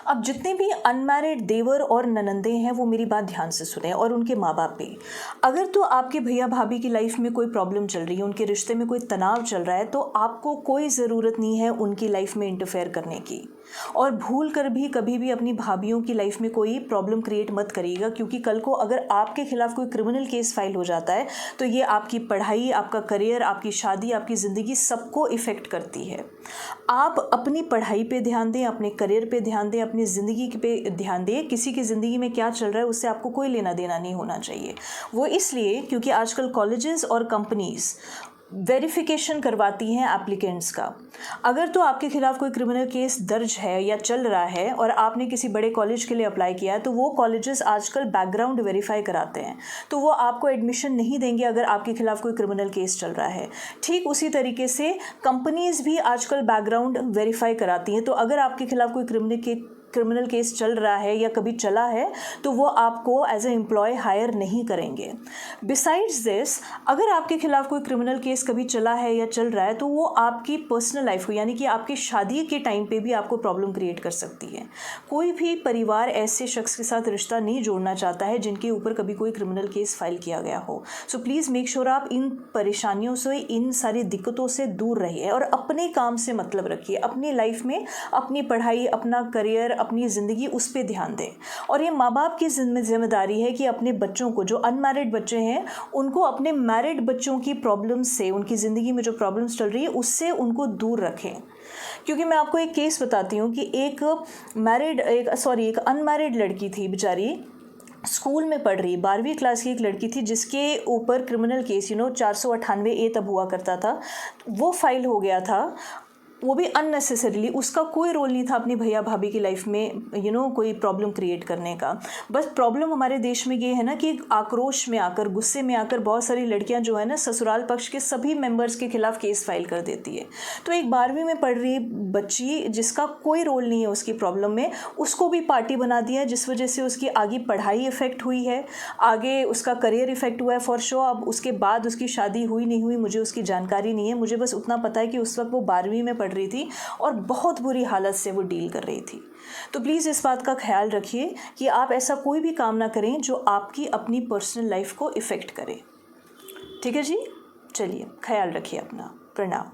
अब जितने भी अनमैरिड देवर और ननंदे हैं वो मेरी बात ध्यान से सुने, और उनके माँ बाप भी। अगर तो आपके भैया भाभी की लाइफ में कोई प्रॉब्लम चल रही है, उनके रिश्ते में कोई तनाव चल रहा है, तो आपको कोई ज़रूरत नहीं है उनकी लाइफ में इंटरफेयर करने की। और भूल कर भी कभी भी अपनी भाभीयों की लाइफ में कोई प्रॉब्लम क्रिएट मत करिएगा, क्योंकि कल को अगर आपके खिलाफ कोई क्रिमिनल केस फाइल हो जाता है तो ये आपकी पढ़ाई, आपका करियर, आपकी शादी, आपकी ज़िंदगी सबको इफ़ेक्ट करती है। आप अपनी पढ़ाई पे ध्यान दें, अपने करियर पे ध्यान दें, अपनी ज़िंदगी पे ध्यान दें। किसी की ज़िंदगी में क्या चल रहा है उससे आपको कोई लेना देना नहीं होना चाहिए। वो इसलिए क्योंकि आजकल कॉलेजेस और कंपनीज़ वेरिफिकेशन करवाती हैं एप्लीकेंट्स का। अगर तो आपके खिलाफ कोई क्रिमिनल केस दर्ज है या चल रहा है और आपने किसी बड़े कॉलेज के लिए अप्लाई किया है, तो वो कॉलेजेस आजकल बैकग्राउंड वेरीफाई कराते हैं, तो वो आपको एडमिशन नहीं देंगे अगर आपके खिलाफ कोई क्रिमिनल केस चल रहा है। ठीक उसी तरीके से कंपनीज़ भी आजकल बैकग्राउंड वेरीफाई कराती हैं, तो अगर आपके खिलाफ कोई क्रिमिनल केस चल रहा है या कभी चला है तो वो आपको एज ए एम्प्लॉय हायर नहीं करेंगे। बिसाइड्स दिस, अगर आपके खिलाफ कोई क्रिमिनल केस कभी चला है या चल रहा है तो वो आपकी पर्सनल लाइफ को, यानी कि आपकी शादी के टाइम पे भी आपको प्रॉब्लम क्रिएट कर सकती है। कोई भी परिवार ऐसे शख्स के साथ रिश्ता नहीं जोड़ना चाहता है जिनके ऊपर कभी कोई क्रिमिनल केस फाइल किया गया हो। सो प्लीज़ मेक श्योर आप इन परेशानियों से, इन सारी दिक्कतों से दूर रहिए और अपने काम से मतलब रखिए। अपनी लाइफ में अपनी पढ़ाई, अपना करियर, अपनी ज़िंदगी, उस पर ध्यान दें। और ये माँ बाप की जिम्मेदारी है कि अपने बच्चों को, जो अनमैरिड बच्चे हैं, उनको अपने मैरिड बच्चों की प्रॉब्लम्स से, उनकी ज़िंदगी में जो प्रॉब्लम्स चल रही है उससे उनको दूर रखें। क्योंकि मैं आपको एक केस बताती हूँ कि एक अनमैरिड लड़की थी बेचारी, स्कूल में पढ़ रही 12वीं क्लास की एक लड़की थी जिसके ऊपर क्रिमिनल केस 498A तब हुआ करता था, वो फाइल हो गया था, वो भी अननेसेसरीली। उसका कोई रोल नहीं था अपनी भैया भाभी की लाइफ में कोई प्रॉब्लम क्रिएट करने का। बस प्रॉब्लम हमारे देश में ये है ना कि आक्रोश में आकर, गुस्से में आकर बहुत सारी लड़कियां जो है ना ससुराल पक्ष के सभी मेंबर्स के खिलाफ केस फाइल कर देती है। तो एक 12वीं में पढ़ रही बच्ची जिसका कोई रोल नहीं है उसकी प्रॉब्लम में, उसको भी पार्टी बना दिया, जिस वजह से उसकी आगे पढ़ाई इफ़ेक्ट हुई है, आगे उसका करियर इफ़ेक्ट हुआ है फॉर शो। अब उसके बाद उसकी शादी हुई नहीं हुई मुझे उसकी जानकारी नहीं है, मुझे बस उतना पता है कि उस वक्त वो 12वीं में रही थी और बहुत बुरी हालत से वो डील कर रही थी। तो प्लीज़ इस बात का ख्याल रखिए कि आप ऐसा कोई भी काम ना करें जो आपकी अपनी पर्सनल लाइफ को इफ़ेक्ट करे। ठीक है जी, चलिए ख्याल रखिए अपना। प्रणाम।